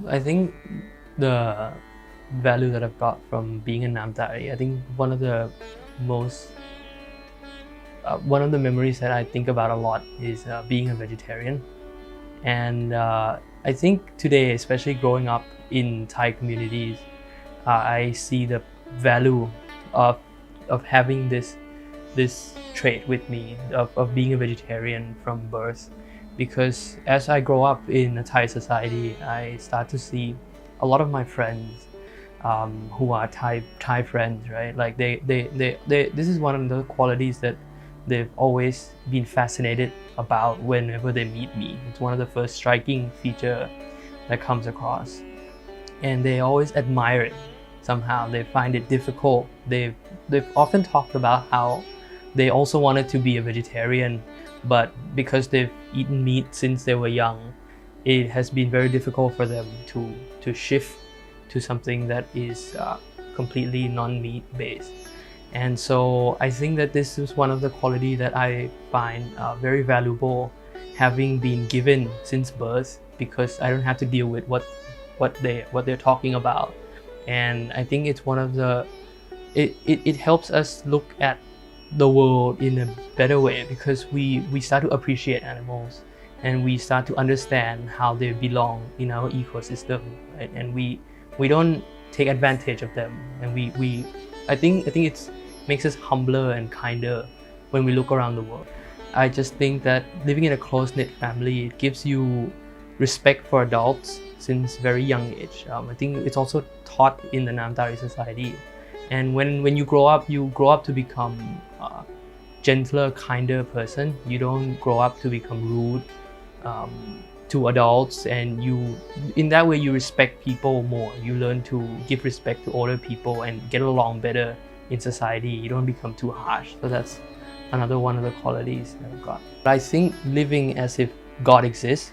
I think the value that I've got from being a Namdhari, I think one of the memories that I think about a lot is being a vegetarian. And I think today, especially growing up in Thai communities, I see the value of having this trait with me of being a vegetarian from birth, because as I grow up in a Thai society, I start to see a lot of my friends who are Thai friends, right? Like they this is one of the qualities that they've always been fascinated about whenever they meet me. It's one of the first striking feature that comes across, and they always admire it. Somehow they find it difficult. They've often talked about how they also wanted to be a vegetarian, but because they've eaten meat since they were young, it has been very difficult for them to shift to something that is completely non-meat based. And so I think that this is one of the qualities that I find very valuable, having been given since birth, because I don't have to deal with what they're talking about. And I think it's one of the it helps us look at the world in a better way, because we start to appreciate animals and we start to understand how they belong in our ecosystem, right? And we don't take advantage of them, and I think it makes us humbler and kinder when we look around the world. I just think that living in a close-knit family, it gives you respect for adults since very young age. I think it's also taught in the Namdhari society. And when you grow up to become a gentler, kinder person. You don't grow up to become rude to adults, and in that way you respect people more. You learn to give respect to older people and get along better in society. You don't become too harsh. So that's another one of the qualities that I've got. But I think living as if God exists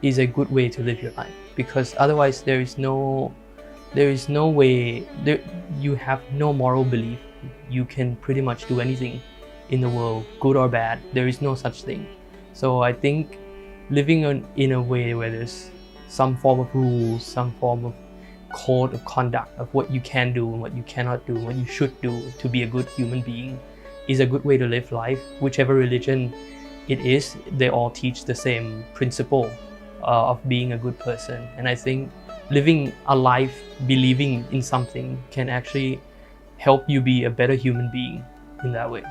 is a good way to live your life, because otherwise there is no way, you have no moral belief. You can pretty much do anything in the world, good or bad. There is no such thing. So I think living in a way where there's some form of rules, some form of code of conduct of what you can do and what you cannot do, what you should do to be a good human being, is a good way to live life. Whichever religion it is, they all teach the same principle of being a good person. And I think living a life believing in something can actually help you be a better human being in that way.